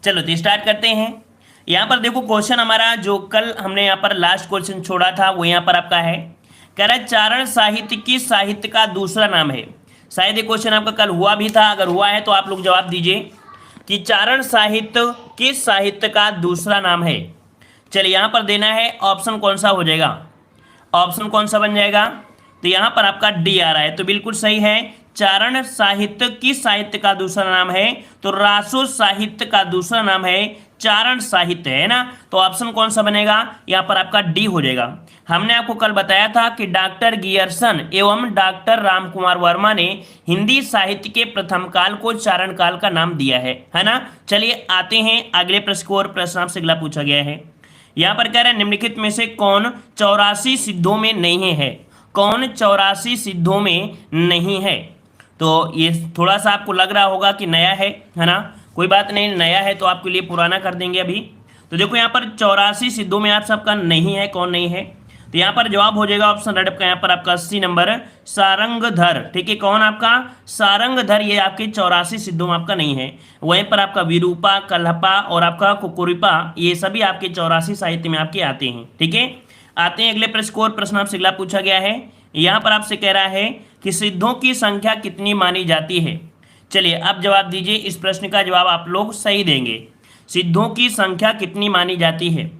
चलो तो स्टार्ट करते हैं। यहाँ पर देखो क्वेश्चन हमारा जो कल हमने यहाँ पर लास्ट क्वेश्चन छोड़ा था वो यहाँ पर आपका है। कह रहा है चारण साहित्य की साहित्य का दूसरा नाम है। शायद ये क्वेश्चन आपका कल हुआ भी था, अगर हुआ है तो आप लोग जवाब दीजिए कि चारण साहित्य किस साहित्य का दूसरा नाम है। चलिए यहाँ पर देना है ऑप्शन कौन सा हो जाएगा, ऑप्शन कौन सा बन जाएगा। तो यहाँ पर आपका डी आ रहा है, तो बिल्कुल सही है। चारण साहित्य किस साहित्य का दूसरा नाम है, तो रासो साहित्य का दूसरा नाम है चारण साहित्य, है ना। तो ऑप्शन कौन सा बनेगा, यहाँ पर आपका डी हो जाएगा। हमने आपको कल बताया था कि डॉक्टर गियर्सन एवं डॉक्टर रामकुमार वर्मा ने हिंदी साहित्य के प्रथम काल को चारण काल का नाम दिया है ना। चलिए आते हैं अगले प्रश्न को, और प्रश्न आपसे अगला पूछा गया है। यहाँ पर कह रहे हैं निम्नलिखित में से कौन 84 सिद्धों में नहीं है, कौन 84 सिद्धों में नहीं है। तो ये थोड़ा सा आपको लग रहा होगा कि नया है ना, कोई बात नहीं, नया है तो आपके लिए पुराना कर देंगे अभी। तो देखो यहाँ पर 84 सिद्धों में आप सबका नहीं है, कौन नहीं है। तो यहाँ पर जवाब हो जाएगा ऑप्शन रेड का, यहाँ पर आपका 80 नंबर सारंगधर। ठीक है, कौन आपका सारंगधर, ये आपके 84 सिद्धों में आपका नहीं है। वहीं पर आपका विरूपा, कल्हपा और आपका कुकुरिपा, ये सभी आपके 84 साहित्य में आपके आते हैं। ठीक है, आते हैं अगले प्रश्न को, और प्रश्न आपसे अगला पूछा गया है। यहाँ पर आपसे कह रहा है कि सिद्धों की संख्या कितनी मानी जाती है। चलिए अब जवाब दीजिए, इस प्रश्न का जवाब आप लोग सही देंगे। सिद्धों की संख्या कितनी मानी जाती है,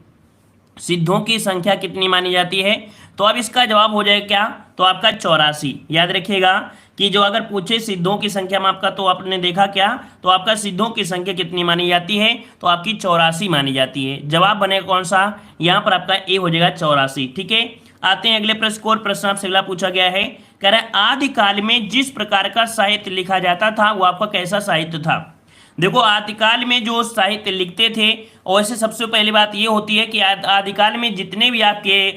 सिद्धों की संख्या कितनी मानी जाती है। तो अब इसका जवाब हो जाएगा क्या, तो आपका 84। याद रखिएगा कि जो अगर पूछे सिद्धों की संख्या में आपका, तो आपने देखा क्या, तो आपका सिद्धों की संख्या कितनी मानी जाती है, तो आपकी 84 मानी जाती है। जवाब बनेगा कौन सा, यहाँ पर आपका ए हो जाएगा 84। ठीक है, आते हैं अगले प्रश्न को, और प्रश्न आपसे अगला पूछा गया है। कह रहा है आदिकाल में जिस प्रकार का साहित्य लिखा जाता था वो आपका कैसा साहित्य था। देखो आदिकाल में जो साहित्य लिखते थे, और ऐसे सबसे पहली बात ये होती है कि आदिकाल में जितने भी आपके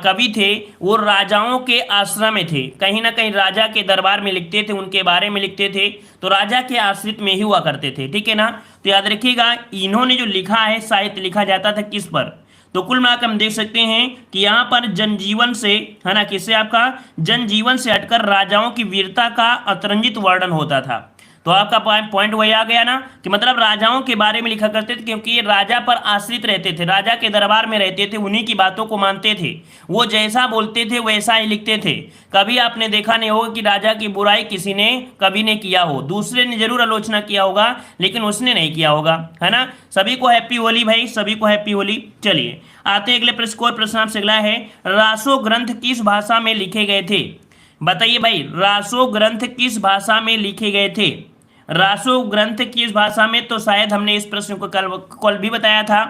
कवि थे वो राजाओं के आश्रय में थे, कहीं ना कहीं राजा के दरबार में लिखते थे, उनके बारे में लिखते थे, तो राजा के आश्रित में ही हुआ करते थे। ठीक है ना। तो याद रखिएगा इन्होंने जो लिखा है साहित्य लिखा जाता था किस पर, तो कुल मिलाकर हम देख सकते हैं कि यहाँ पर जनजीवन से, है ना, किससे, आपका जनजीवन से हटकर राजाओं की वीरता का अतिरंजित वर्णन होता था। तो आपका पॉइंट वही आ गया ना, कि मतलब राजाओं के बारे में लिखा करते थे, क्योंकि ये राजा पर आश्रित रहते थे, राजा के दरबार में रहते थे, उन्हीं की बातों को मानते थे, वो जैसा बोलते थे वैसा ही लिखते थे। कभी आपने देखा नहीं होगा कि राजा की बुराई किसी ने कभी ने किया हो, दूसरे ने जरूर आलोचना किया होगा लेकिन उसने नहीं किया होगा, है ना। सभी को हैप्पी होली भाई, सभी को हैप्पी होली। चलिए आते अगले प्रश्न को, प्रश्न आपसे अगला है, रासो ग्रंथ किस भाषा में लिखे गए थे। बताइए भाई, रासो ग्रंथ किस भाषा में लिखे गए थे, रासो ग्रंथ किस भाषा में। तो शायद हमने इस प्रश्न को कल भी बताया था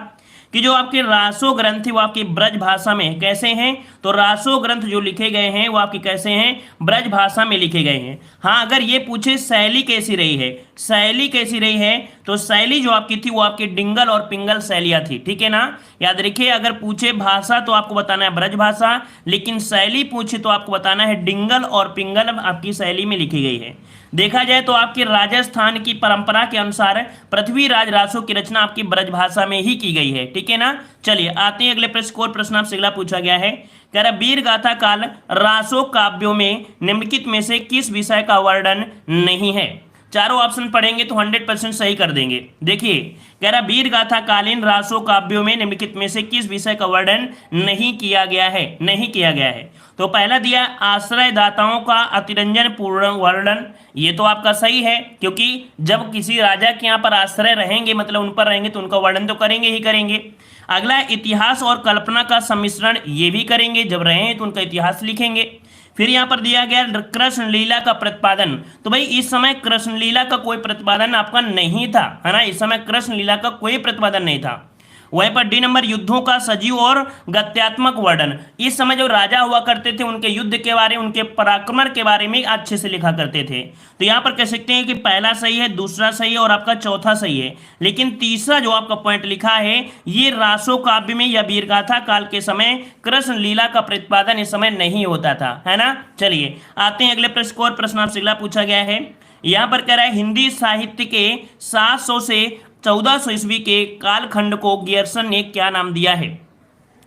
कि जो आपके रासो ग्रंथ है वो आपकी ब्रज भाषा में कैसे हैं, तो रासो ग्रंथ जो लिखे गए हैं वो आपकी कैसे हैं, ब्रज भाषा में लिखे गए हैं। हाँ, अगर ये पूछे शैली कैसी रही है, शैली कैसी रही है, तो शैली जो आपकी थी वो आपकी डिंगल और पिंगल शैलियाँ थी। ठीक है ना, याद रखिए, अगर पूछे भाषा तो आपको बताना है ब्रज भाषा, लेकिन शैली पूछे तो आपको बताना है डिंगल और पिंगल आपकी शैली में लिखी गई है। देखा जाए तो आपकी राजस्थान की परंपरा के अनुसार पृथ्वीराज रासो की रचना आपकी ब्रज भाषा में ही की गई है। ठीक है ना। चलिए आते हैं अगले प्रश्न को, प्रश्न आपसे अगला पूछा गया है। कह रहा वीर गाथा काल रासो काव्यों में निम्नलिखित में से किस विषय का वर्णन नहीं है। चारों ऑप्शन पढ़ेंगे तो 100% सही कर देंगे। देखिए कह रहा वीर गाथा कालीन रासो काव्यों में निम्नलिखित में से किस विषय का वर्णन नहीं किया गया है, नहीं किया गया है। तो पहला दिया आश्रयदाताओं का अतिरंजन पूर्ण वर्णन, ये तो आपका सही है, क्योंकि जब किसी राजा के यहाँ पर आश्रय रहेंगे, मतलब उन पर रहेंगे, तो उनका वर्णन तो करेंगे ही करेंगे। अगला इतिहास और कल्पना का सम्मिश्रण, ये भी करेंगे, जब रहें तो उनका इतिहास लिखेंगे। फिर यहाँ पर दिया गया कृष्ण लीला का प्रतिपादन, तो भाई इस समय कृष्ण लीला का कोई प्रतिपादन आपका नहीं था, है ना, इस समय कृष्ण लीला का कोई प्रतिपादन नहीं था। वहीं पर डी नंबर युद्धों का सजीव और गत्यात्मक वर्णन, इस समय जो राजा हुआ करते थे उनके युद्ध के बारे में, उनके पराक्रमण के बारे में अच्छे से लिखा करते थे। तो यहाँ पर कह सकते हैं कि पहला सही है, दूसरा सही है और आपका चौथा सही है, लेकिन तीसरा जो आपका पॉइंट लिखा है ये रासो काव्य में या वीरगाथा काल के समय कृष्ण लीला का प्रतिपादन इस समय नहीं होता था, है ना। चलिए आते हैं अगले प्रश्न को, और प्रश्न आपसे अगला पूछा गया है। यहाँ पर कह रहा है हिंदी साहित्य के 700 से 1400 ईस्वी के कालखंड को गियर्सन ने क्या नाम दिया है।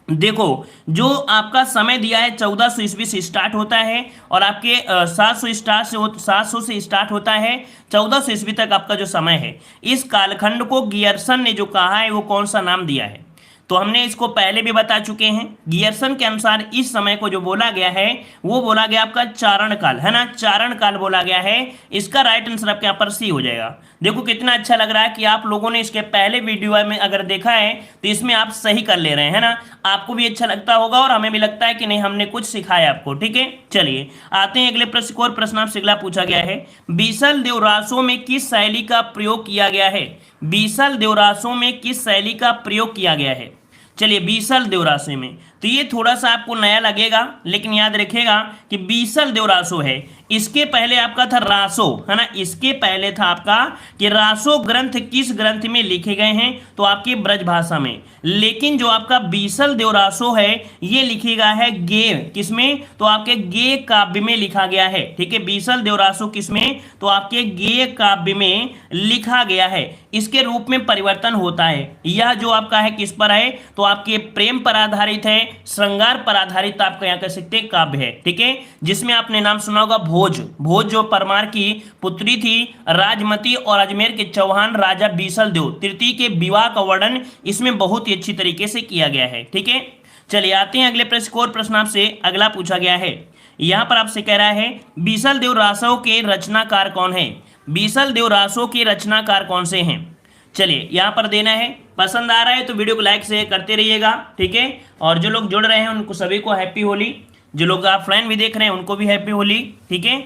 देखो, जो आपका समय दिया है 1400 ईस्वी से स्टार्ट होता है और आपके 700 से स्टार्ट होता है, 1400 ईस्वी तक आपका जो समय है, इस कालखंड को गियर्सन ने जो कहा है वो कौन सा नाम दिया है? तो हमने इसको पहले भी बता चुके हैं। गियर्सन के अनुसार इस समय को जो बोला गया है वो बोला गया आपका चारण काल, है ना, चारण काल बोला गया है। इसका राइट आंसर आपके यहाँ पर सी हो जाएगा। देखो कितना अच्छा लग रहा है कि आप लोगों ने इसके पहले वीडियो में अगर देखा है तो इसमें आप सही कर ले रहे हैं, है ना। आपको भी अच्छा लगता होगा और हमें भी लगता है कि नहीं, हमने कुछ सिखाया आपको। ठीक है, चलिए आते हैं अगले प्रश्न को। और प्रश्न आपसे अगला पूछा गया है, बीसल देवरासों में किस शैली का प्रयोग किया गया है? बीसल देवरासों में किस शैली का प्रयोग किया गया है? चलिए, बीसल देवरासों में, तो ये थोड़ा सा आपको नया लगेगा, लेकिन याद रखिएगा कि बीसल देवरासो है। इसके पहले आपका था रासो, है ना, इसके पहले था आपका कि रासो ग्रंथ किस ग्रंथ में लिखे गए हैं? तो आपकी ब्रज भाषा में। लेकिन जो आपका बीसल देवरासो है ये लिखा है गे, किसमें? तो आपके गे काव्य में लिखा गया है। ठीक है, बीसल देवरासो किसमें? तो आपके गे काव्य में लिखा गया है। इसके रूप में परिवर्तन होता है। यह जो आपका है किस पर है? तो आपके प्रेम पर आधारित है, श्रृंगार पर आधारित आपका यहाँ कह सकते हैं काव्य है। ठीक है, जिसमें आपने नाम सुना होगा भोज। भोज जो परमार की पुत्री थी, राजमती, और अजमेर के चौहान राजा बीसल देव तृतीय के विवाह का वर्णन इसमें बहुत ही अच्छी तरीके से किया गया है। ठीक है, चलिए आते हैं अगले प्रश्न को। और प्रश्न आपसे अगला पूछा गया है, यहां पर आपसे कह रहा है बीसल देव रासों के रचनाकार कौन है? बीसल देव रासों के रचनाकार कौन से हैं? चलिए यहां पर देना है। पसंद आ रहा है तो वीडियो को लाइक से करते रहिएगा। ठीक है, और जो लोग जुड़ रहे हैं उनको सभी को हैप्पी होली। जो लोग आप फ्रेंड भी देख रहे हैं उनको भी हैप्पी होली। ठीक है,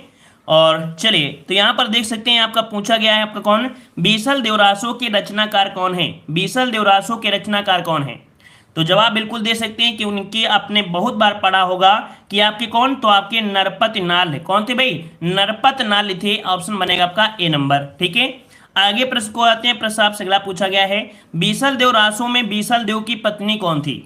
और चलिए तो यहाँ पर देख सकते हैं आपका पूछा गया है आपका कौन? बीसल देवरासों के रचनाकार कौन है? बीसल देवरासों के रचनाकार कौन है? तो जवाब बिल्कुल दे सकते हैं कि उनके आपने बहुत बार पढ़ा होगा कि आपके कौन? तो आपके नरपत नाल है। कौन थे भाई? नरपत नाल थे। ऑप्शन बनेगा आपका ए नंबर। ठीक है, आगे प्रश्न को आते हैं। प्रश्न आपसे अगला पूछा गया है, बीसल देव रासों में बीसल देव की पत्नी कौन थी?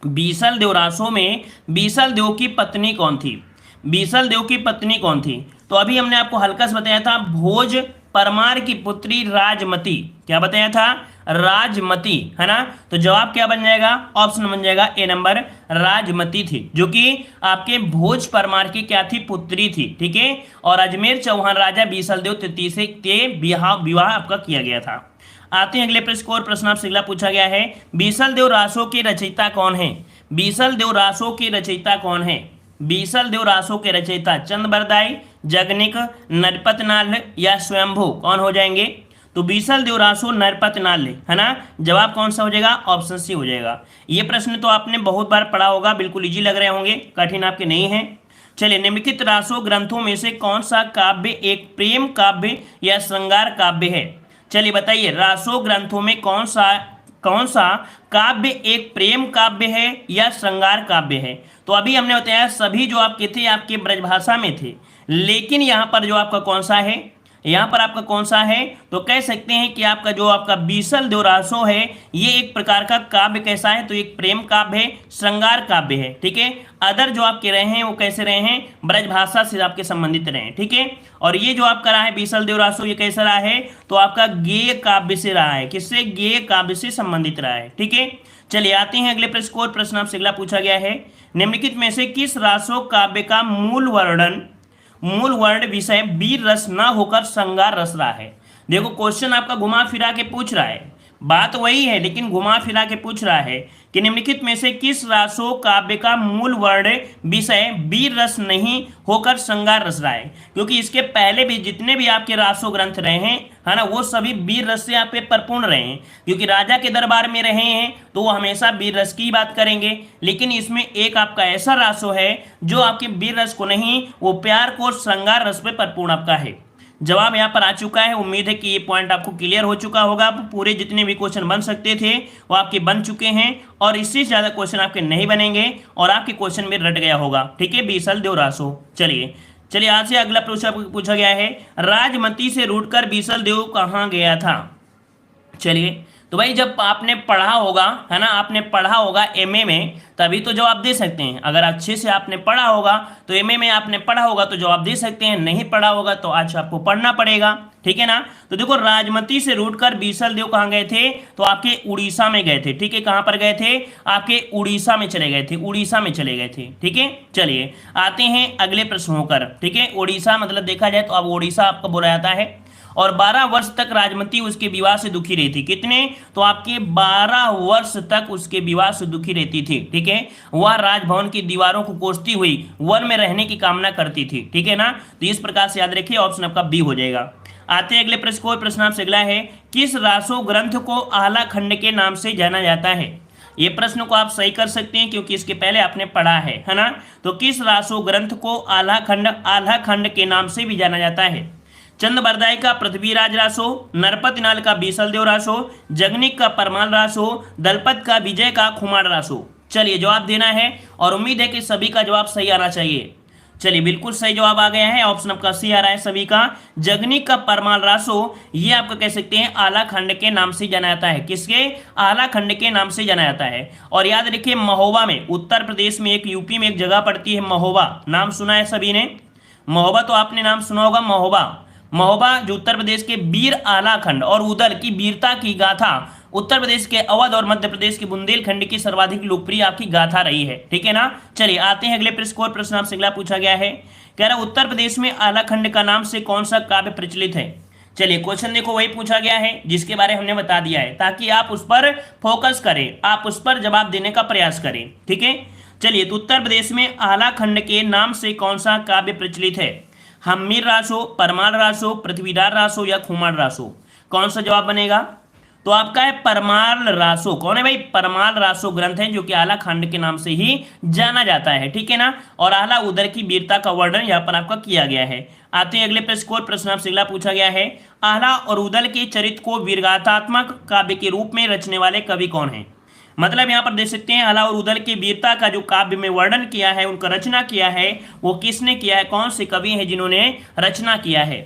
बीसल देव रासों में बीसल देव की पत्नी कौन थी? बीसल देव की पत्नी कौन थी? तो अभी हमने आपको हल्का से बताया था, भोज परमार की पुत्री राजमती। क्या बताया था? राजमती, है ना। तो जवाब क्या बन जाएगा? ऑप्शन बन जाएगा ए नंबर, राजमती थी, जो कि आपके भोज परमार की क्या थी? पुत्री थी। ठीक है, और अजमेर चौहान राजा बीसल देव तृतीय से विवाह आपका किया गया था। आते हैं अगले प्रश्न को। और प्रश्न आपसे अगला पूछा गया है, बीसल देव रासों के रचयिता कौन है? बीसल देव रासों के रचयिता कौन है? बीसल देव रासों के रचयिता चंद्रबरदाई, जगनिक, नरपत नाल या स्वयंभू कौन हो जाएंगे? तो बीसल देव रासो, नरपत नाल, है ना। जवाब कौन सा हो जाएगा? ऑप्शन सी हो जाएगा। ये प्रश्न तो आपने बहुत बार पढ़ा होगा, बिल्कुल इजी लग रहे होंगे, कठिन आपके नहीं है। चलिए, निम्नलिखित रासो ग्रंथों में से कौन सा काव्य एक प्रेम काव्य या श्रृंगार काव्य है? चलिए बताइए, रासो ग्रंथों में कौन सा काव्य एक प्रेम काव्य है या श्रृंगार काव्य है? तो अभी हमने बताया सभी जो आपके थे आपके ब्रजभाषा में थे, लेकिन यहाँ पर जो आपका कौन सा है? यहाँ पर आपका कौन सा है? तो कह सकते हैं कि आपका जो आपका बीसल देव रासो है ये एक प्रकार का काव्य कैसा है? तो एक प्रेम काव्य है, श्रृंगार काव्य है। ठीक है, अदर जो आपके रहे हैं वो कैसे रहे हैं? ब्रजभाषा से आपके संबंधित रहे हैं। ठीक है, और ये जो आपका रहा है बीसल देव रासो, ये कैसा रहा है? तो आपका गेय काव्य से रहा है। किससे? गेय काव्य से संबंधित रहा है। ठीक है, चलिए आते हैं अगले प्रश्न को। और प्रश्न आपसे अगला पूछा गया है, निम्नलिखित में से किस रासो काव्य का मूल वर्ण विषय वीर रस न होकर श्रृंगार रस रहा है? देखो क्वेश्चन आपका घुमा फिरा के पूछ रहा है, बात वही है लेकिन घुमा फिरा के पूछ रहा है कि निम्नलिखित में से किस रासो काव्य का मूल वर्ण विषय वीर रस नहीं होकर श्रृंगार रस रहा है? क्योंकि इसके पहले भी जितने भी आपके रासो ग्रंथ रहे हैं, है ना, वो सभी वीर रस से आप पे परिपूर्ण रहे हैं। क्योंकि राजा के दरबार में रहे हैं तो वो हमेशा वीर रस की बात करेंगे, लेकिन इसमें एक आपका ऐसा रासो है जो आपके वीर रस को नहीं, वो प्यार को श्रृंगार रस पे परिपूर्ण आपका है। जवाब यहाँ पर आ चुका है। उम्मीद है कि ये पॉइंट आपको क्लियर हो चुका होगा। पूरे जितने भी क्वेश्चन बन सकते थे वो आपके बन चुके हैं, और इससे ज्यादा क्वेश्चन आपके नहीं बनेंगे और आपके क्वेश्चन में रट गया होगा। ठीक है, बीसल देव रासो। चलिए आज से अगला प्रश्न आपको पूछा गया है, राजमती से रूठकर बीसल देव कहाँ गया था? चलिए तो भाई जब आपने पढ़ा होगा, है ना, आपने पढ़ा होगा एमए में, तभी तो जवाब दे सकते हैं। अगर अच्छे से आपने पढ़ा होगा तो एमए में आपने पढ़ा होगा तो जवाब दे सकते हैं, नहीं पढ़ा होगा तो आज आपको पढ़ना पड़ेगा, ठीक है ना। तो देखो राजमती से रूट कर बीसल देव कहाँ गए थे, तो आपके उड़ीसा में गए थे, ठीक है। कहाँ पर गए थे, आपके उड़ीसा में चले गए थे, उड़ीसा में चले गए थे, ठीक है। चलिए आते हैं अगले प्रश्न होकर, ठीक है। उड़ीसा मतलब देखा जाए तो अब उड़ीसा आपका बोला जाता है। और 12 वर्ष तक राजमती उसके विवाह से दुखी रही थी। कितने, तो आपके 12 वर्ष तक उसके विवाह से दुखी रहती थी, ठीक है। वह राजभवन की दीवारों को कोसती हुई वन में रहने की कामना करती थी, ठीक है ना। तो इस प्रकार से याद रखिए, ऑप्शन आपका बी हो जाएगा। आते हैं अगले प्रश्न को। प्रश्न आपसे अगला है, किस रासो ग्रंथ को आला खंड के नाम से जाना जाता है। ये प्रश्न को आप सही कर सकते हैं क्योंकि इसके पहले आपने पढ़ा है ना। तो किस रासो ग्रंथ को आला खंड के नाम से भी जाना जाता है। चंद्रबरदाई का पृथ्वीराज रासो, नरपत नाल का बीसलदेव रासो, जगनिक का परमाल रासो, दलपत का विजय का खुमार रासो। चलिए जवाब देना है और उम्मीद है कि सभी का जवाब सही आना चाहिए। चलिए बिल्कुल सही जवाब आ गया है, ऑप्शन आपका सी आ रहा है सभी का। जगनिक का परमाल रासो, ये आपका कह सकते हैं आला खंड के नाम से जाना जाता है। किसके, आला खंड के नाम से जाना जाता है। और याद रखिए महोबा में, उत्तर प्रदेश में एक, यूपी में एक जगह पड़ती है महोबा, नाम सुना है सभी ने, महोबा तो आपने नाम सुना होगा। महोबा जो उत्तर प्रदेश के वीर आला खंड और उदल की वीरता की गाथा, उत्तर प्रदेश के अवध और मध्य प्रदेश के बुंदेलखंड की सर्वाधिक लोकप्रिय आपकी गाथा रही है, ठीक है ना। चलिए आते हैं अगले प्रश्न को। प्रश्न आपसे अगला पूछा गया है, कह रहा उत्तर प्रदेश में आला खंड का नाम से कौन सा काव्य प्रचलित है। चलिए क्वेश्चन देखो वही पूछा गया है जिसके बारे हमने बता दिया है, ताकि आप उस पर फोकस करें, आप उस पर जवाब देने का प्रयास करें, ठीक है। चलिए तो उत्तर प्रदेश में आला खंड के नाम से कौन सा काव्य प्रचलित है। हम्मीर रासो, परमाल रासो, पृथ्वीराज रासो या खुमार रासो, कौन सा जवाब बनेगा। तो आपका है परमाल रासो। कौन है भाई, परमाल रासो ग्रंथ है जो कि आला खंड के नाम से ही जाना जाता है, ठीक है ना। और आला उदल की वीरता का वर्णन यहाँ पर आपका किया गया है। आते हैं अगले प्रश्न को। प्रश्न आपसे अगला पूछा गया है, आला और उदल के चरित्र को वीरगाथात्मक काव्य के रूप में रचने वाले कवि कौन है। मतलब यहाँ पर देख सकते हैं आला और उदल की वीरता का जो काव्य में वर्णन किया है, उनका रचना किया है, वो किसने किया है, कौन से कवि हैं जिन्होंने रचना किया है।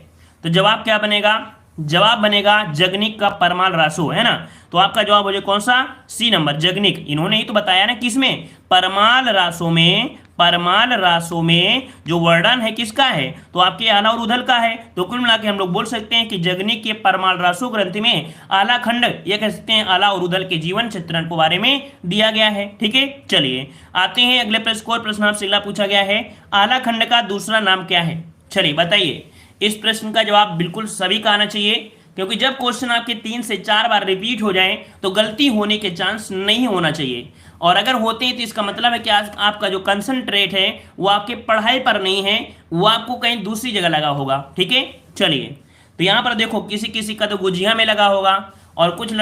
तो जवाब क्या बनेगा, जवाब बनेगा जगनिक का परमाल रासो, है ना। तो आपका जवाब हो जाए कौन सा, सी नंबर, जगनिक। इन्होंने ही तो बताया ना किसमें, परमाल रासो में, परमाल रासो में जो वर्णन है किसका है, तो आपके आला और उदल का है। तो कुल मिला के हम लोग बोल सकते हैं कि जगनिक के परमाल रासो ग्रंथ में आला खंड, ये कह सकते हैं आला और उदल के जीवन चित्रण के बारे में दिया गया है, ठीक है। चलिए आते हैं अगले प्रश्न को। प्रश्न आपसे अगला पूछा गया है, आला खंड का दूसरा नाम क्या है। चलिए बताइए। इस प्रश्न का जवाब बिल्कुल सभी का आना चाहिए, क्योंकि जब क्वेश्चन आपके 3 से 4 बार रिपीट हो जाएं तो गलती होने के चांस नहीं होना चाहिए। और अगर होते हैं तो इसका मतलब है कि आपका जो कंसंट्रेट है वो आपके पढ़ाई पर नहीं है, वो आपको कहीं दूसरी जगह लगा होगा, ठीक है। चलिए तो यहाँ पर देखो किसी किसी का तो गुजिया में लगा होगा, और कुछ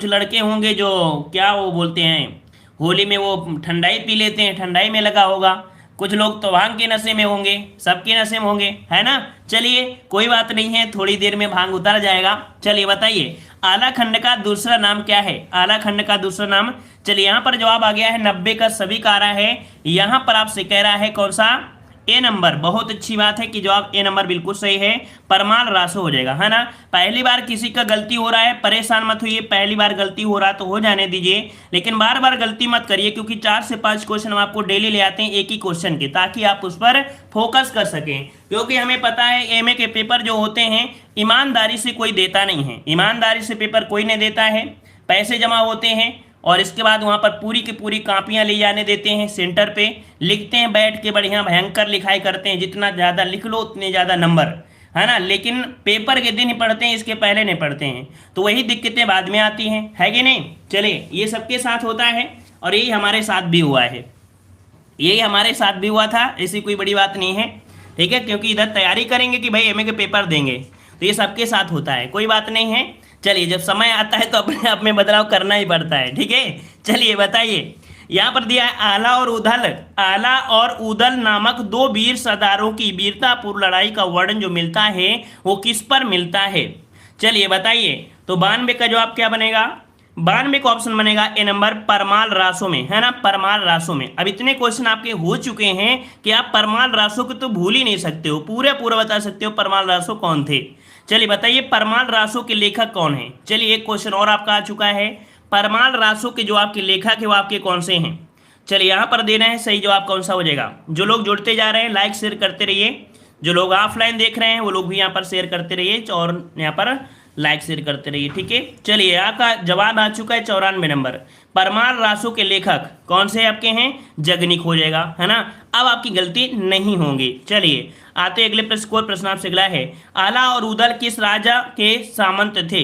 लड़के होंगे जो क्या वो बोलते हैं, होली में वो ठंडाई पी लेते हैं, ठंडाई में लगा होगा। कुछ लोग तो भांग के नशे में होंगे, सबके नशे में होंगे, है ना। चलिए कोई बात नहीं है, थोड़ी देर में भांग उतर जाएगा। चलिए बताइए आला खंड का दूसरा नाम क्या है, आला खंड का दूसरा नाम। चलिए यहाँ पर जवाब आ गया है 90 का सभी का आ रहा है। यहाँ पर आपसे कह रहा है कौन सा, ए नंबर। बहुत अच्छी बात है कि जवाब ए नंबर बिल्कुल सही है, परमाल रासो हो जाएगा, है ना। पहली बार किसी का गलती हो रहा है, परेशान मत होइए, पहली बार गलती हो रहा तो हो जाने दीजिए, लेकिन बार बार गलती मत करिए, क्योंकि 4 से 5 क्वेश्चन हम आपको डेली ले आते हैं एक ही क्वेश्चन के, ताकि आप उस पर फोकस कर सकें। क्योंकि हमें पता है एमए के पेपर जो होते हैं ईमानदारी से कोई देता नहीं है, ईमानदारी से पेपर कोई नहीं देता है, पैसे जमा होते हैं और इसके बाद वहाँ पर पूरी की पूरी कापियाँ ले जाने देते हैं, सेंटर पे लिखते हैं, बैठ के बढ़िया भयंकर लिखाई करते हैं, जितना ज़्यादा लिख लो उतने ज़्यादा नंबर, है ना। लेकिन पेपर के दिन ही पढ़ते हैं, इसके पहले नहीं पढ़ते हैं, तो वही दिक्कतें बाद में आती हैं, है कि नहीं। चलिए ये सबके साथ होता है और यही हमारे साथ भी हुआ है, यही हमारे साथ भी हुआ था, ऐसी कोई बड़ी बात नहीं है, ठीक है। क्योंकि इधर तैयारी करेंगे कि भाई एमए के पेपर देंगे, तो ये सबके साथ होता है, कोई बात नहीं है। चलिए जब समय आता है तो अपने आप में बदलाव करना ही पड़ता है, ठीक है। चलिए बताइए, यहाँ पर दिया है आला और उदल, आला और उदल नामक 2 वीर सरदारों की वीरतापूर्ण लड़ाई का वर्णन जो मिलता है वो किस पर मिलता है। चलिए बताइए। तो 92 का जवाब क्या बनेगा, 92 का ऑप्शन बनेगा ए नंबर, परमाल रासो में, है ना, परमाल रासो में। अब इतने क्वेश्चन आपके हो चुके हैं कि आप परमाल रासो को तो भूल ही नहीं सकते हो, पूरा बता सकते हो परमाल रासो कौन थे। चलिए बताइए परमाल रासो के लेखक कौन है। चलिए एक क्वेश्चन और आपका आ चुका है, परमाल रासो के जो आपके लेखक है वो आपके कौन से हैं। चलिए यहाँ पर देना है सही जवाब कौन सा हो जाएगा। जो लोग जुड़ते जा रहे हैं लाइक शेयर करते रहिए, जो लोग ऑफलाइन देख रहे हैं वो लोग भी यहाँ पर शेयर करते रहिए और यहाँ पर लाइक शेयर करते रहिए, ठीक है। चलिए यहाँ का जवाब आ चुका है 94 नंबर। परमाल रासो के लेखक कौन से आपके हैं, जगनिक हो जाएगा, है ना। अब आपकी गलती नहीं होंगी। चलिए आते अगले प्रश्न को, प्रश्न आपसे अगला है, आला और उदल किस राजा के सामंत थे।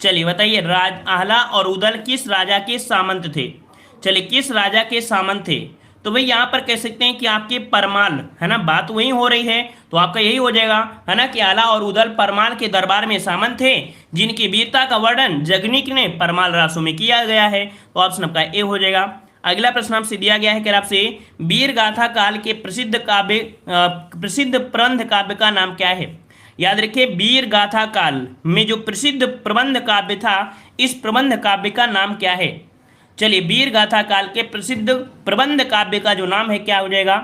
चलिए बताइए आला और उदल किस राजा के सामंत थे। चलिए किस राजा के सामंत थे, तो भाई यहाँ पर कह सकते हैं कि आपके परमाल, है ना, बात वही हो रही है तो आपका यही हो जाएगा, है ना, कि आला और उदल परमाल के दरबार में सामंत थे जिनकी वीरता का वर्णन जगनिक ने परमाल रासो में किया गया है। तो ऑप्शन आपका ए हो जाएगा। अगला प्रश्न आपसे दिया गया है कि आपसे वीर गाथा काल के प्रसिद्ध प्रबंध काव्य का नाम क्या है। याद रखिए वीर गाथा काल में जो प्रसिद्ध प्रबंध काव्य था, इस प्रबंध काव्य का नाम क्या है। चलिए वीर गाथा काल के प्रसिद्ध प्रबंध काव्य का जो नाम है क्या हो जाएगा।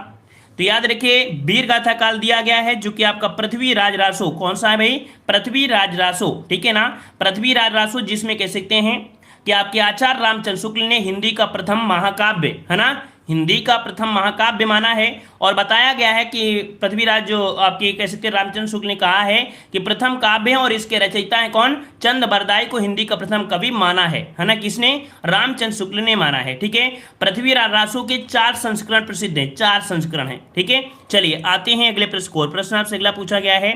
तो याद रखिए वीर गाथा काल दिया गया है जो कि आपका पृथ्वीराज रासो, कौन सा है भाई, पृथ्वीराज रासो, ठीक है ना, पृथ्वीराज रासो, जिसमें कह सकते हैं कि आपके आचार्य रामचंद्र शुक्ल ने हिंदी का प्रथम महाकाव्य, है ना, हिंदी का प्रथम महाकाव्य माना है। और बताया गया है कि पृथ्वीराज जो आपके कह सकते हैं रामचंद्र शुक्ल ने कहा है कि प्रथम काव्य है और इसके रचयिता है कौन, चंद बरदाई को हिंदी का प्रथम कवि माना है ना, किसने, रामचंद्र शुक्ल ने माना है, ठीक है। पृथ्वीराज रासो के 4 संस्करण प्रसिद्ध हैं, 4 संस्करण हैं, ठीक है। चलिए आते हैं अगले प्रश्न को, प्रश्न आपसे अगला पूछा गया है,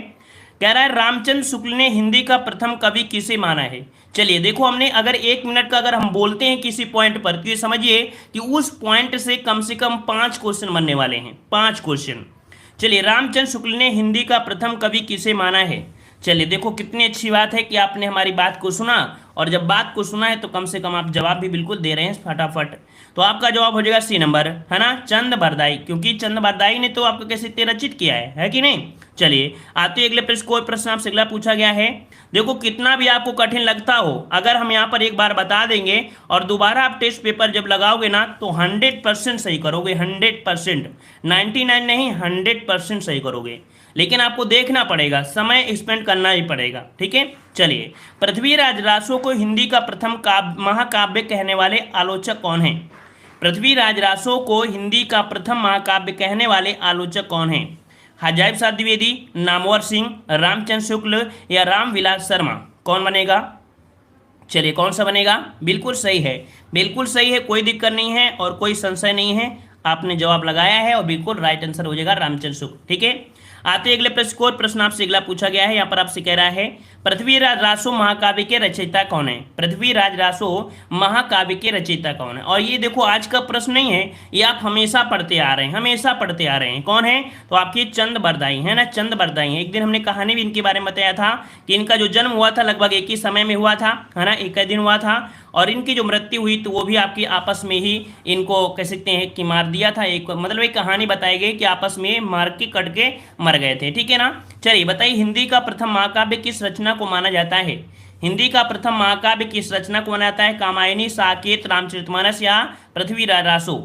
कह रहा है रामचंद्र शुक्ल ने हिंदी का प्रथम कवि किसे माना है। चलिए देखो हमने अगर 1 मिनट का अगर हम बोलते हैं किसी पॉइंट पर तो ये समझिए कि उस पॉइंट से कम 5 क्वेश्चन बनने वाले हैं, 5 क्वेश्चन। चलिए रामचंद्र शुक्ल ने हिंदी का प्रथम कवि किसे माना है। चलिए देखो कितनी अच्छी बात है कि आपने हमारी बात को सुना, और जब बात को सुना है तो कम से कम आप जवाब भी बिल्कुल दे रहे हैं फटाफट। तो आपका जवाब हो जाएगा सी नंबर, है ना, चंद बरदाई, क्योंकि चंद बरदाई ने तो आपको कैसे रचित किया है कि नहीं। चलिए आते अगले प्रश्न को, प्रश्न आपसे अगला पूछा गया है, देखो कितना भी आपको कठिन लगता हो, अगर हम यहाँ पर एक बार बता देंगे और दोबारा आप टेस्ट पेपर जब लगाओगे ना तो 100% सही करोगे, 100%, 99 नहीं 100% सही करोगे। लेकिन आपको देखना पड़ेगा, समय स्पेंड करना ही पड़ेगा, ठीक है। चलिए पृथ्वीराज रासो को हिंदी का प्रथम महाकाव्य कहने वाले आलोचक कौन हैं। पृथ्वीराज रासो को हिंदी का प्रथम महाकाव्य कहने वाले आलोचक कौन हैं। हजाib साहब द्विवेदी, नामवर सिंह, रामचंद्र शुक्ल या रामविलास शर्मा, कौन बनेगा। चलिए कौन सा बनेगा, बिल्कुल सही है, बिल्कुल सही है, कोई दिक्कत नहीं है और कोई संशय नहीं है, आपने जवाब लगाया है और बिल्कुल राइट आंसर हो जाएगा रामचंद्र शुक्ल, ठीक है। आते अगले प्रश्न को, प्रश्न आपसे अगला पूछा गया है, यहाँ पर आपसे कह रहा है पृथ्वीराज रासो महाकाव्य के रचयिता कौन है। पृथ्वीराज रासो महाकाव्य के रचयिता कौन है। और ये देखो आज का प्रश्न नहीं है, ये आप हमेशा पढ़ते आ रहे हैं, हमेशा पढ़ते आ रहे हैं, कौन है, तो आपकी चंद बरदाई है ना, चंद बरदाई है। एक दिन हमने कहानी भी इनके बारे में बताया था कि इनका जो जन्म हुआ था लगभग एक ही समय में हुआ था, है ना, एक ही दिन हुआ था, और इनकी जो मृत्यु हुई तो वो भी आपकी आपस में ही इनको कह सकते हैं कि मार दिया था। एक मतलब एक कहानी बताई गई कि आपस में मार के कट के मर गए थे, ठीक है ना। चलिए बताइए हिंदी का प्रथम महाकाव्य किस रचना को माना जाता है। हिंदी का प्रथम महाकाव्य किस रचना को माना जाता है, कामायनी, साकेत, रामचरितमानस या पृथ्वीराज रासो।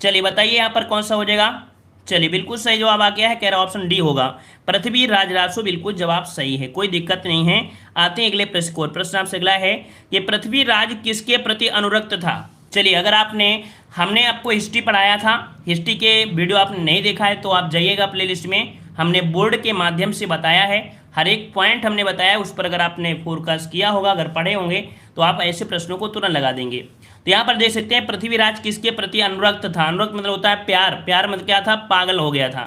चलिए बताइए यहाँ पर कौन सा हो जाएगा। चलिए बिल्कुल सही जवाब आ गया है, कह रहा ऑप्शन डी होगा, पृथ्वीराज रासो, बिल्कुल जवाब सही है, कोई दिक्कत नहीं है। आते हैं अगले प्रश्न को, प्रश्न आपसे अगला है कि पृथ्वीराज किसके प्रति अनुरक्त था। चलिए अगर हमने आपको हिस्ट्री पढ़ाया था, हिस्ट्री के वीडियो आपने नहीं देखा है तो आप जाइएगा प्लेलिस्ट में, हमने बोर्ड के माध्यम से बताया है, हर एक पॉइंट हमने बताया, उस पर अगर आपने फोरकास्ट किया होगा, अगर पढ़े होंगे तो आप ऐसे प्रश्नों को तुरंत लगा देंगे। तो यहाँ पर देख सकते हैं पृथ्वीराज किसके प्रति अनुरक्त था। अनुरक्त मतलब होता है प्यार, प्यार मतलब क्या था, पागल हो गया था,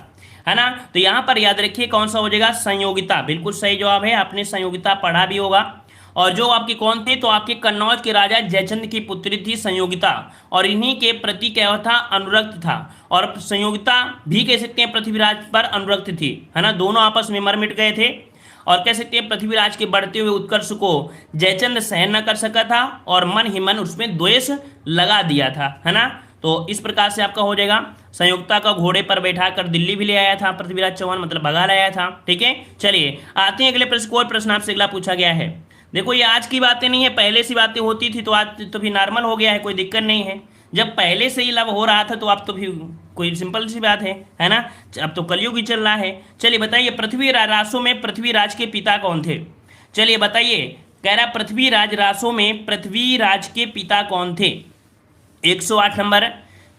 है ना। तो यहाँ पर याद रखिए कौन सा हो जाएगा, संयोगिता, बिल्कुल सही जवाब है, आपने संयोगिता पढ़ा भी होगा। और जो आपके कौन थे, तो आपके कन्नौज के राजा जयचंद की पुत्री थी संयोगिता, और इन्हीं के प्रति क्या था, अनुरक्त था। और संयोगिता भी कह सकते हैं पृथ्वीराज पर अनुरक्त थी, है ना, दोनों आपस में मर मिट गए थे। और कह सकते हैं पृथ्वीराज के बढ़ते हुए उत्कर्ष को जयचंद सहन न कर सका था और मन ही मन उसमें द्वेष लगा दिया था, है ना। तो इस प्रकार से आपका हो जाएगा, संयुक्ता का घोड़े पर बैठाकर दिल्ली भी ले आया था पृथ्वीराज चौहान, मतलब भगा लाया था, ठीक है। चलिए आते हैं अगले प्रश्न को, प्रश्न आपसे अगला पूछा गया है। देखो ये आज की बातें नहीं है, पहले से बातें होती थी तो आज तो भी नॉर्मल हो गया है, कोई दिक्कत नहीं है। जब पहले से ही लव हो रहा था तो अब तो भी कोई सिंपल सी बात है ना, अब तो कलयुग ही चल रहा है। चलिए बताइए पृथ्वीराज रासो में पृथ्वीराज के पिता कौन थे। चलिए बताइए, कह रहा पृथ्वीराज रासो में पृथ्वीराज के पिता कौन थे? 108 नंबर।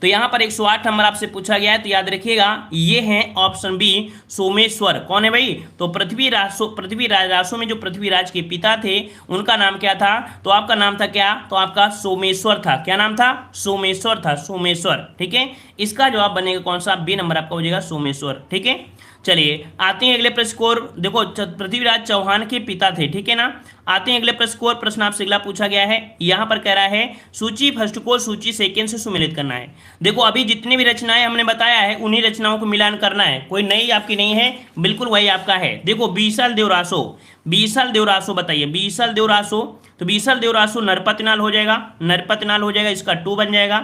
तो यहाँ पर 108 नंबर आपसे पूछा गया है, तो याद रखिएगा ये है ऑप्शन बी सोमेश्वर। कौन है भाई? तो पृथ्वीराज रासो में जो पृथ्वीराज के पिता थे उनका नाम क्या था? तो आपका नाम था क्या? तो आपका सोमेश्वर था। क्या नाम था? सोमेश्वर था, सोमेश्वर। ठीक है, इसका जवाब बनेगा कौन सा? बी नंबर आपका हो जाएगा सोमेश्वर। ठीक है, चलिए आते हैं अगले प्रश्न को। देखो पृथ्वीराज चौहान के पिता थे, ठीक है ना। आते हैं अगले प्रश्न को। प्रश्न आपसे अगला पूछा गया है, यहां पर कह रहा है सूची फर्स्ट को सूची सेकंड से सुमेलित करना है। देखो अभी जितनी भी रचनाएं हमने बताया है उन्हीं रचनाओं को मिलान करना है, कोई नई आपकी नहीं है, बिल्कुल वही आपका है। देखो बीसल देवरासो, बीसल देवरासो बताइए, बीसल देवरासो। तो बीसल देवरासो नरपतनाल हो जाएगा, नरपतनाल हो जाएगा, इसका 2 बन जाएगा।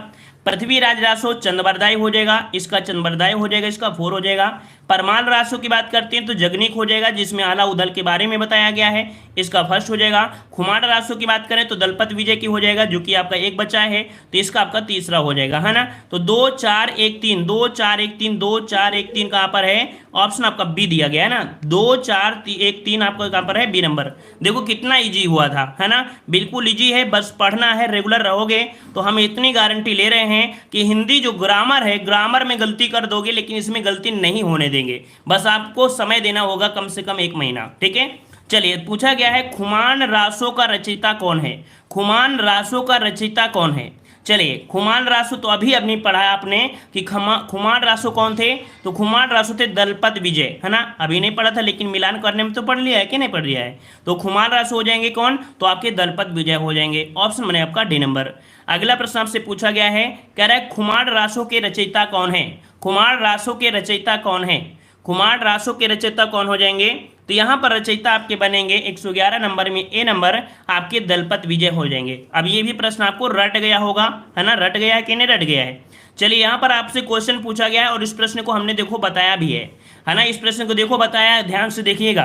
पृथ्वीराज रासो चंद्रबरदाई हो जाएगा, इसका चंद्रबरदाई हो जाएगा, इसका 4 हो जाएगा। परमाल रासो की बात करते हैं तो जगनिक हो जाएगा, जिसमें आला उदल के बारे में बताया गया है, इसका फर्स्ट हो जाएगा। खुमाड़ रासो की बात करें तो दलपत विजय की हो जाएगा, जो कि आपका एक बचा है, तो इसका आपका तीसरा हो जाएगा, है ना। तो 2 4 1 3, 2 4 1 3, 2 4 1 3 कहाँ पर है? ऑप्शन आपका बी दिया गया है ना, 2 4 1 3 आपका कहाँ पर है? B number. देखो कितना इजी हुआ था, है ना, बिल्कुल इजी है, बस पढ़ना है, रेगुलर रहोगे तो हम इतनी गारंटी ले रहे हैं कि हिंदी जो ग्रामर है, ग्रामर में गलती कर दोगे लेकिन इसमें गलती नहीं होने देंगे, बस आपको समय देना होगा कम से कम 1 महीना। ठीक है, चलिए पूछा गया है खुमान रासो का रचयिता कौन है? खुमान रासो का रचयिता कौन है? चलिए खुमान रासो तो अभी नहीं पढ़ा आपने कि खुमान रासो कौन थे? तो खुमान रासो थे दलपत विजय, है ना, अभी नहीं पढ़ा था लेकिन मिलान करने में तो पढ़ लिया है कि नहीं पढ़ लिया है। तो खुमान रासो हो जाएंगे कौन? तो आपके दलपत विजय हो जाएंगे, ऑप्शन बने आपका डी नंबर। अगला प्रश्न आपसे पूछा गया है, कह रहा है खुमान रासो के रचयिता कौन है? खुमान रासो के रचयिता कौन है? खुमान रासो के रचयिता कौन हो जाएंगे? तो यहाँ पर रचयिता आपके बनेंगे 111 नंबर में ए नंबर आपके दलपत विजय हो जाएंगे। अब ये भी प्रश्न आपको रट गया होगा, है ना, रट गया है कि नहीं रट गया है? चलिए यहाँ पर आपसे क्वेश्चन पूछा गया है और इस प्रश्न को हमने देखो बताया भी है ना, इस प्रश्न को देखो बताया, ध्यान से देखिएगा।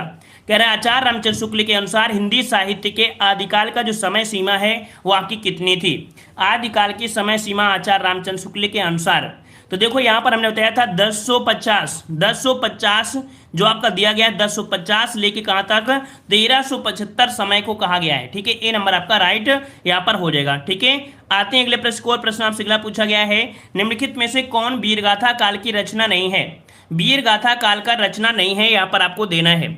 कह रहा है आचार्य रामचंद्र शुक्ल के अनुसार हिंदी साहित्य के आदिकाल का जो समय सीमा है वो आपकी कितनी थी? आदिकाल की समय सीमा आचार्य रामचंद्र शुक्ल के अनुसार, तो देखो यहाँ पर हमने बताया था 1050 जो आपका दिया गया है, 1050 लेके कहाँ तक? 1375 समय को कहा गया है। ठीक है, ए नंबर आपका राइट यहाँ पर हो जाएगा। ठीक है, आते हैं अगले प्रश्न को। प्रश्न आपसे अगला पूछा गया है, निम्नलिखित में से कौन वीरगाथा काल की रचना नहीं है? वीरगाथा काल का रचना नहीं है, यहाँ पर आपको देना है।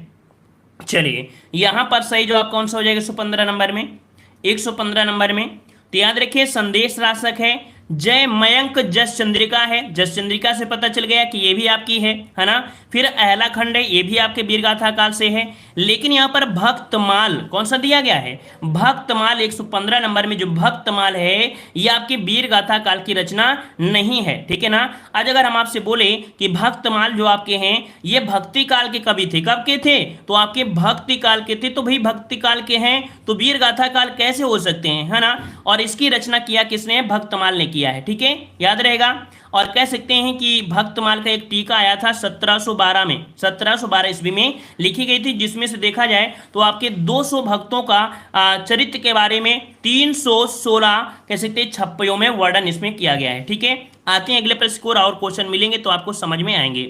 चलिए यहाँ पर सही जवाब कौन सा हो जाएगा? 115 नंबर में, 115 नंबर में। तो याद रखिए संदेश राशक है, जय मयंक जस चंद्रिका है, जस चंद्रिका से पता चल गया कि ये भी आपकी है ना। फिर अहला खंड है, ये भी आपके वीरगाथा काल से है। लेकिन यहाँ पर भक्तमाल कौन सा दिया गया है? भक्तमाल 115 नंबर में जो भक्तमाल है ये आपके वीरगाथा काल की रचना नहीं है। ठीक है ना। आज अगर हम आपसे बोले कि भक्तमाल जो आपके हैं ये भक्ति काल के कवि थे, कब के थे? तो आपके भक्ति काल के थे। तो भाई भक्ति काल के हैं तो वीरगाथा काल कैसे हो सकते हैं, है ना। और इसकी रचना किया किसने? भक्तमाल ने किया है। ठीक है, याद रहेगा। और कह सकते हैं कि भक्तमाल का एक टीका आया था 1712 में, 1712 ईस्वी में लिखी गई थी, जिसमें से देखा जाए तो आपके 200 भक्तों का चरित्र के बारे में 316 कह सकते हैं छप्पयों में वर्णन इसमें किया गया है। ठीक है, आते हैं अगले प्रश्न को और क्वेश्चन मिलेंगे तो आपको समझ में आएंगे।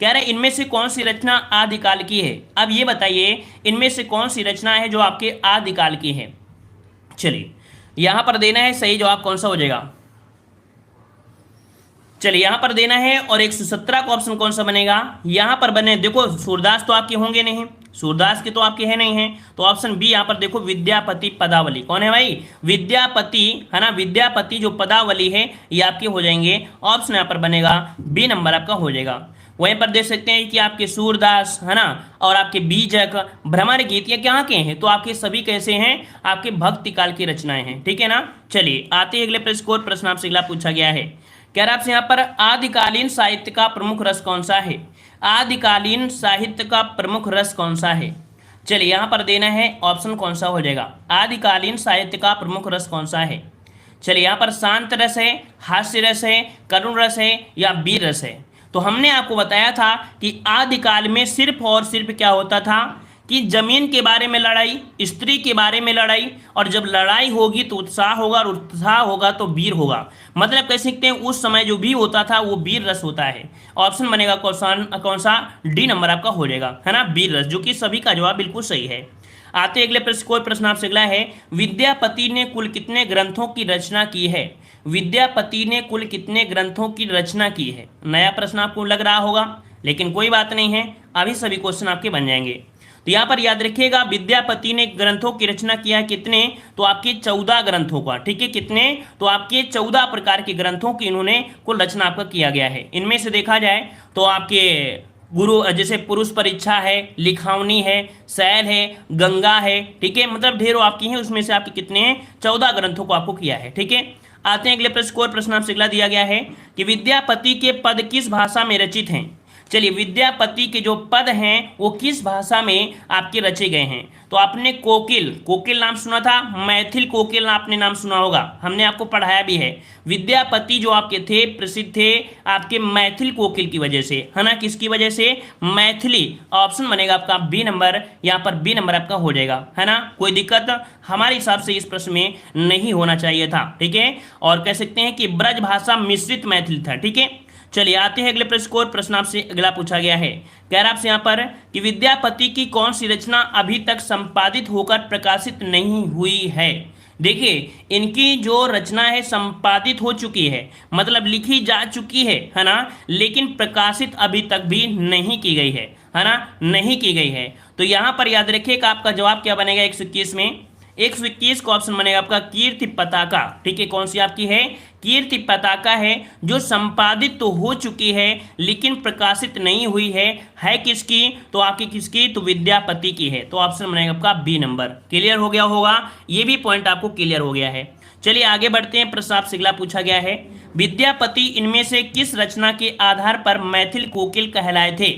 कह रहे इनमें से कौन सी रचना आदिकाल की है? अब ये बताइए इनमें से कौन सी रचना है जो आपके आदिकाल की है? चलिए यहां पर देना है सही जवाब कौन सा हो जाएगा। चलिए यहां पर देना है और 117 का ऑप्शन कौन सा बनेगा? यहां पर बने, देखो सूरदास तो आपके होंगे नहीं, सूरदास के तो आपके है नहीं है, तो ऑप्शन बी यहां पर देखो विद्यापति पदावली। कौन है भाई? विद्यापति, है ना। विद्यापति जो पदावली है ये आपके हो जाएंगे, ऑप्शन यहां पर बनेगा बी नंबर आपका हो जाएगा। वहीं पर देख सकते हैं कि आपके सूरदास, है ना, और आपके बीजक, भ्रमर गीत ये क्या के हैं? तो आपके सभी कैसे हैं? आपके भक्ति काल की रचनाएं हैं। ठीक है ना। चलिए आते हैं अगले प्रश्न को। प्रश्न आपसे अगला पूछा गया है, कह रहा आपसे यहाँ पर आदिकालीन साहित्य का प्रमुख रस कौन सा है? आदिकालीन साहित्य का प्रमुख रस कौन सा है? चलिए यहाँ पर देना है ऑप्शन कौन सा हो जाएगा। आदिकालीन साहित्य का प्रमुख रस कौन सा है? चलिए यहाँ पर शांत रस है, हास्य रस है, करुण रस है या वीर रस है? तो हमने आपको बताया था कि आदिकाल में सिर्फ और सिर्फ क्या होता था कि जमीन के बारे में लड़ाई, स्त्री के बारे में लड़ाई, और जब लड़ाई होगी तो उत्साह होगा और उत्साह होगा तो वीर होगा। मतलब कह सकते हैं उस समय जो भी होता था वो वीर रस होता है। ऑप्शन बनेगा कौन सा? डी नंबर आपका हो जाएगा, है ना, वीर रस, जो कि सभी का जवाब बिल्कुल सही है। आते अगले प्रश्न, कोई प्रश्न आपसे अगला है, विद्यापति ने कुल कितने ग्रंथों की रचना की है? विद्यापति ने कुल कितने ग्रंथों की रचना की है? नया प्रश्न आपको लग रहा होगा, लेकिन कोई बात नहीं है, अभी सभी क्वेश्चन आपके बन जाएंगे। तो यहाँ पर याद रखिएगा, विद्यापति ने ग्रंथों की रचना किया है कितने? तो आपके 14 ग्रंथों का, ठीक है, कितने? तो आपके 14 प्रकार के ग्रंथों की इन्होंने कुल रचना आपका किया गया है। इनमें से देखा जाए तो आपके गुरु जैसे पुरुष परीक्षा है, लिखावनी है, शैल है, गंगा है, ठीक है, मतलब ढेरों आपकी हैं, उसमें से आपके कितने हैं? 14 ग्रंथों को आपको किया है, ठीक है। आते हैं अगले प्रश्न को, प्रश्न आपसे अगला दिया गया है कि विद्यापति के पद किस भाषा में रचित हैं? चलिए, विद्यापति के जो पद हैं वो किस भाषा में आपके रचे गए हैं? तो आपने कोकिल, कोकिल नाम सुना था, मैथिल कोकिल आपने नाम सुना होगा, हमने आपको पढ़ाया भी है। विद्यापति जो आपके थे प्रसिद्ध थे आपके मैथिल कोकिल की वजह से, है ना, किसकी वजह से? मैथिली। ऑप्शन बनेगा आपका बी नंबर, यहाँ पर बी नंबर आपका हो जाएगा, है ना। कोई दिक्कत हमारे हिसाब से इस प्रश्न में नहीं होना चाहिए था, ठीक है। और कह सकते हैं कि ब्रज भाषा मिश्रित मैथिल था, ठीक है। चलिए आते हैं अगले प्रश्न को, प्रश्न आपसे अगला पूछा गया है, कह रहा आपसे यहाँ पर कि विद्यापति की कौन सी रचना अभी तक संपादित होकर प्रकाशित नहीं हुई है? देखिए, इनकी जो रचना है संपादित हो चुकी है, मतलब लिखी जा चुकी है ना, लेकिन प्रकाशित अभी तक भी नहीं की गई है ना, नहीं की गई है। तो यहाँ पर याद रखिएगा आपका जवाब क्या बनेगा 121 में? 121 का ऑप्शन बनेगा आपका कीर्ति पताका, ठीक है। कौन सी आपकी है? कीर्ति पताका है, जो संपादित तो हो चुकी है लेकिन प्रकाशित नहीं हुई है किसकी? तो आपकी किसकी? तो विद्यापति की है। तो ऑप्शन बनेगा आपका बी नंबर। क्लियर हो गया होगा, ये भी पॉइंट आपको क्लियर हो गया है। चलिए आगे बढ़ते हैं, प्रश्न आपसे अगला पूछा गया है, विद्यापति इनमें से किस रचना के आधार पर मैथिल कोकिल कहलाए थे?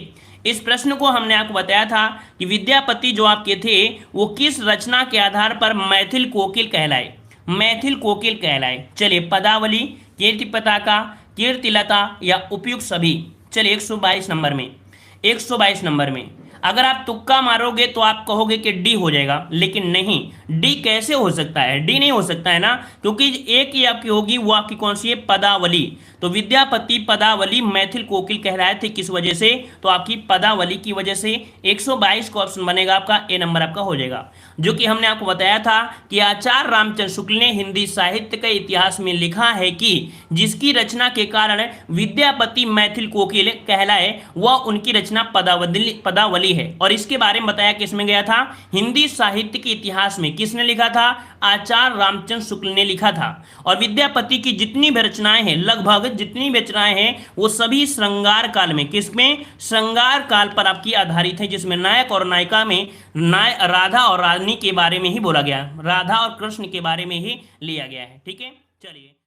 इस प्रश्न को हमने आपको बताया था कि विद्यापति जो आपके थे वो किस रचना के आधार पर मैथिल कोकिल कहलाए, मैथिल कोकिल कहलाए। चलिए, पदावली, कीर्ति पताका, कीर्तिलता या उपयुक्त सभी। चलिए 122 नंबर में, 122 नंबर में अगर आप तुक्का मारोगे तो आप कहोगे कि डी हो जाएगा, लेकिन नहीं, डी कैसे हो सकता है? डी नहीं हो सकता है ना, क्योंकि एक ही आपकी होगी, वो आपकी कौन सी है? पदावली। तो विद्यापति पदावली मैथिल कोकिल कहलाए थे किस वजह से? तो आपकी पदावली की वजह से। 122 का ऑप्शन बनेगा आपका ए नंबर आपका हो जाएगा, जो कि हमने आपको बताया था कि आचार्य रामचंद्र शुक्ल ने हिंदी साहित्य के इतिहास में लिखा है कि जिसकी रचना के कारण विद्यापति मैथिल कोकिल कहलाए वह उनकी रचना पदावली है। और इसके बारे में बताया किसमें गया था? हिंदी साहित्य के इतिहास में। किसने लिखा था? आचार्य रामचंद्र शुक्ल ने लिखा था। और विद्यापति की जितनी भी रचनाएं हैं, लगभग जितनी भी रचनाएं हैं, वो सभी श्रृंगार काल में, किसमें? श्रृंगार काल पर आपकी आधारित है, जिसमें नायक और नायिका में राधा और रानी के बारे में ही बोला गया, राधा और कृष्ण के बारे में ही लिया गया है, ठीक है। चलिए।